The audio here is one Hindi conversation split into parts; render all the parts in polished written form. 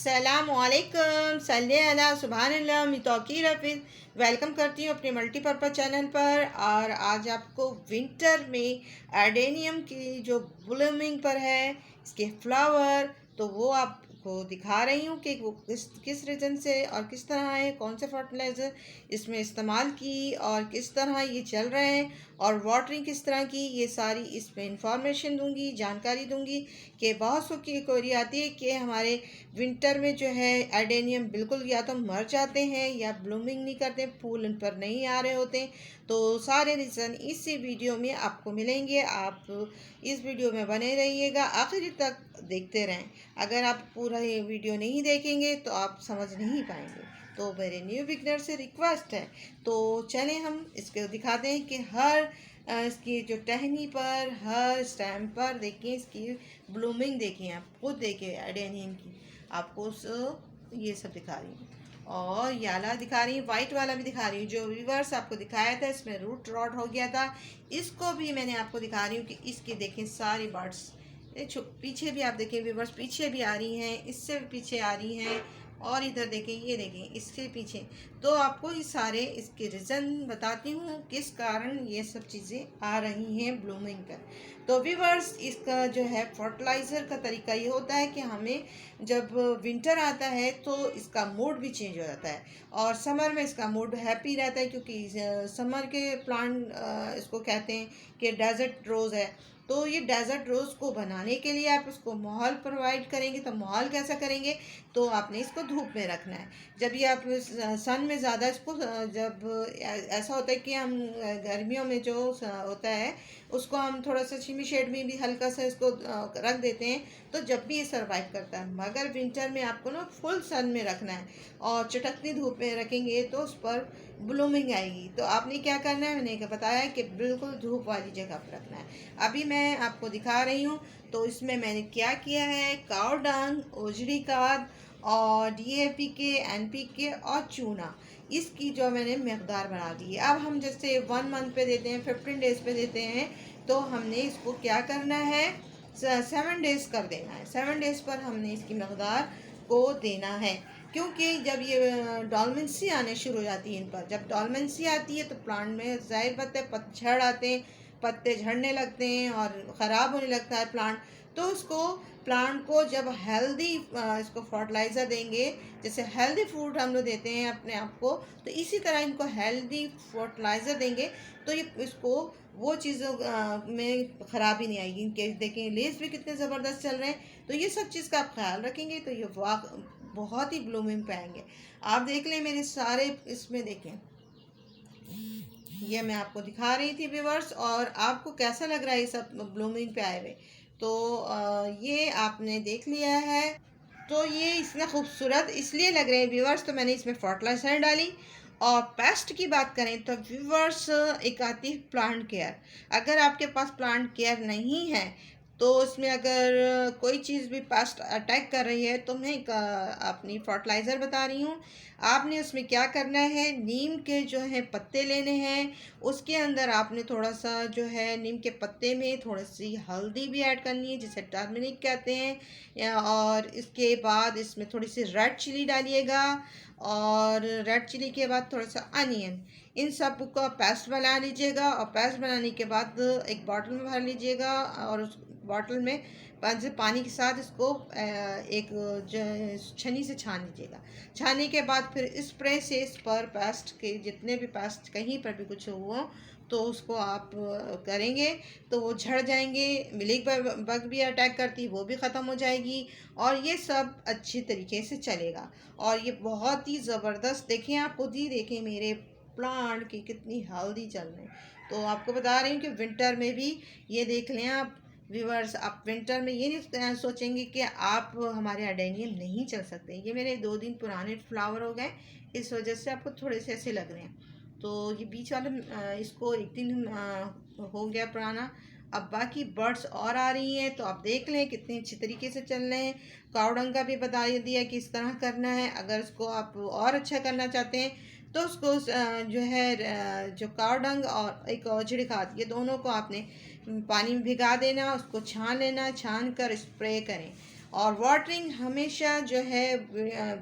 अस्सलामुअलैकुम सल्ले अला सुभानअल्लाह मैं तौकीर हफीज़ वेलकम करती हूँ अपने मल्टीपर्पज़ चैनल पर। और आज आपको विंटर में एडेनियम की जो ब्लूमिंग पर है इसके फ्लावर तो वो आपको दिखा रही हूँ कि वो किस रीज़न से और किस तरह है, कौन से फर्टिलाइज़र इसमें इस्तेमाल की और किस तरह ये चल रहे हैं और वाटरिंग किस तरह की, ये सारी इसमें इंफॉर्मेशन दूंगी, जानकारी दूंगी। कि बहुत सौ की क्वेरी आती है कि हमारे विंटर में जो है एडेनियम बिल्कुल या तो मर जाते हैं या ब्लूमिंग नहीं करते, फूल उन पर नहीं आ रहे होते। तो सारे रीज़न इसी वीडियो में आपको मिलेंगे। आप इस वीडियो में बने रहिएगा, आखिर तक देखते रहें। अगर आप पूरा ये वीडियो नहीं देखेंगे तो आप समझ नहीं पाएंगे। तो मेरे न्यू बिगनर से रिक्वेस्ट है, तो चलें हम इसको दिखाते हैं कि हर इसकी जो टहनी पर, हर स्टेम पर देखिए इसकी ब्लूमिंग देखिए, आप खुद देखिए एडेनियम की। आपको ये सब दिखा रही हूँ और याला दिखा रही हूँ, वाइट वाला भी दिखा रही हूँ। जो रिवर्स आपको दिखाया था इसमें रूट रॉट हो गया था, इसको भी मैंने आपको दिखा रही हूँ कि इसकी देखें सारी बर्ड्स पीछे भी आप देखें व्यूवर्स, पीछे भी आ रही हैं, इससे भी पीछे आ रही हैं और इधर देखें, ये देखें इसके पीछे। तो आपको ये सारे इसके रीज़न बताती हूँ किस कारण ये सब चीज़ें आ रही हैं ब्लूमिंग पर। तो व्यूवर्स, इसका जो है फर्टिलाइज़र का तरीका ये होता है कि हमें जब विंटर आता है तो इसका मूड भी चेंज हो जाता है और समर में इसका मूड हैप्पी रहता है, क्योंकि समर के प्लांट इसको कहते हैं कि डेजर्ट रोज़ है। तो ये डेजर्ट रोज़ को बनाने के लिए आप उसको माहौल प्रोवाइड करेंगे। तो माहौल कैसा करेंगे, तो आपने इसको धूप में रखना है। जब ये आप सन में ज़्यादा इसको जब ऐसा होता है कि हम गर्मियों में जो होता है उसको हम थोड़ा सा शिमी शेड में भी हल्का सा इसको रख देते हैं, तो जब भी ये सर्वाइव करता है। मगर विंटर में आपको ना फुल सन में रखना है और चटकती धूप में रखेंगे तो उस पर ब्लूमिंग आएगी। तो आपने क्या करना है, मैंने बताया कि बिल्कुल धूप वाली जगह पर रखना है। अभी मैं आपको दिखा रही हूँ। तो इसमें मैंने क्या किया है, काऊ डंग, ओजड़ी खाद और डीएपी के, एनपीके और चूना, इसकी जो मैंने मकदार बना दी है। अब हम जैसे 1 मंथ पे देते हैं, 15 डेज़ पे देते हैं, तो हमने इसको क्या करना है, 7 डेज़ कर देना है। 7 डेज़ पर हमने इसकी मकदार को देना है, क्योंकि जब ये डॉलमेंसी आने शुरू हो जाती है इन पर, जब डॉलमेंसी आती है तो प्लांट में ज़ाहिर बात है पतझड़ आते हैं, पत्ते झड़ने लगते हैं और ख़राब होने लगता है प्लांट। तो उसको प्लांट को जब हेल्दी इसको फर्टिलाइज़र देंगे, जैसे हेल्दी फूड हम लोग देते हैं अपने आप को, तो इसी तरह इनको हेल्दी फर्टिलाइज़र देंगे तो ये इसको वो चीज़ों में ख़राबी नहीं आएगी। इनके देखें लेस भी कितने ज़बरदस्त चल रहे हैं। तो ये सब चीज़ का आप ख्याल रखेंगे तो ये बहुत ही ब्लूमिंग पे आएंगे। आप देख लें मेरे सारे इसमें देखें, ये मैं आपको दिखा रही थी व्यूवर्स, और आपको कैसा लग रहा है ये सब ब्लूमिंग पे आए हुए। तो ये आपने देख लिया है। तो ये इसमें खूबसूरत इसलिए लग रहे हैं व्यूवर्स, तो मैंने इसमें फर्टिलाइज़र डाली। और पेस्ट की बात करें तो व्यूवर्स, एक आती है प्लांट केयर। अगर आपके पास प्लांट केयर नहीं है तो उसमें अगर कोई चीज़ भी पेस्ट अटैक कर रही है, तो मैं एक अपनी फर्टिलाइज़र बता रही हूँ। आपने उसमें क्या करना है, नीम के जो है पत्ते लेने हैं, उसके अंदर आपने थोड़ा सा जो है नीम के पत्ते में थोड़ी सी हल्दी भी ऐड करनी है, जिसे टर्मरिक कहते हैं। और इसके बाद इसमें थोड़ी सी रेड चिली डालिएगा और रेड चिली के बाद थोड़ा सा अनियन, इन सब को पेस्ट बना लीजिएगा। और पेस्ट बनाने के बाद एक बॉटल में भर लीजिएगा और उस बॉटल में पानी के साथ इसको एक छन्नी से छान लीजिएगा। छानने के बाद फिर स्प्रे से इस पर पेस्ट के जितने भी पेस्ट कहीं पर भी कुछ हुआ तो उसको आप करेंगे तो वो झड़ जाएंगे। मिलिक बग भी अटैक करती है, वो भी ख़त्म हो जाएगी और ये सब अच्छी तरीके से चलेगा। और ये बहुत ही ज़बरदस्त, देखें आप खुद ही देखें मेरे प्लांट की कितनी हेल्दी चल रहे हैं। तो आपको बता रही हूँ कि विंटर में भी ये देख लें आप व्यूवर्स, आप विंटर में ये नहीं सोचेंगे कि आप हमारे एडेनियम नहीं चल सकते। ये मेरे 2 दिन पुराने फ्लावर हो गए, इस वजह से आपको थोड़े से ऐसे लग रहे हैं। तो ये बीच वाले इसको 1 दिन हो गया पुराना। अब बाकी बर्ड्स और आ रही हैं, तो आप देख लें कितने अच्छी तरीके से चल रहे हैं। कावडंग का भी बता दिया कि इस तरह करना है। अगर इसको आप और अच्छा करना चाहते हैं तो उसको जो है जो कावडंग और एक औजड़ी खाद, ये दोनों को आपने पानी में भिगा देना, उसको छान लेना, छान कर स्प्रे करें। और वाटरिंग हमेशा जो है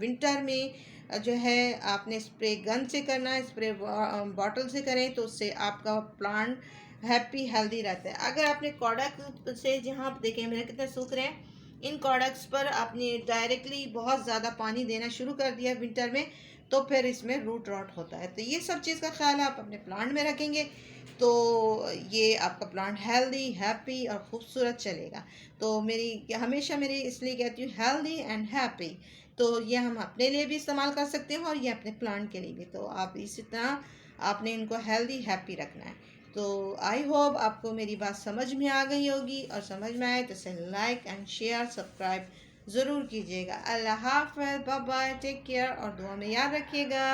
विंटर में जो है आपने स्प्रे गन से करना है, स्प्रे बॉटल से करें तो उससे आपका प्लांट हैप्पी हेल्दी रहता है। अगर आपने कॉडक से, जहाँ आप देखें मेरे कितने सूख रहे हैं, इन कॉडक्स पर आपने डायरेक्टली बहुत ज़्यादा पानी देना शुरू कर दिया विंटर में, तो फिर इसमें रूट रॉट होता है। तो ये सब चीज़ का ख्याल आप अपने प्लांट में रखेंगे तो ये आपका प्लांट हेल्दी, हैप्पी और खूबसूरत चलेगा। तो मेरी हमेशा मेरी इसलिए कहती हूँ हेल्दी एंड हैप्पी। तो ये हम अपने लिए भी इस्तेमाल कर सकते हैं और ये अपने प्लांट के लिए भी। तो आप इसी तरह आपने इनको हेल्दी हैप्पी रखना है। तो आई होप आपको मेरी बात समझ में आ गई होगी, और समझ में आए तो इसे लाइक एंड शेयर सब्सक्राइब ज़रूर कीजिएगा। अल्लाह हाफ़िज़, बाय बाय, टेक केयर और दुआ में याद रखिएगा।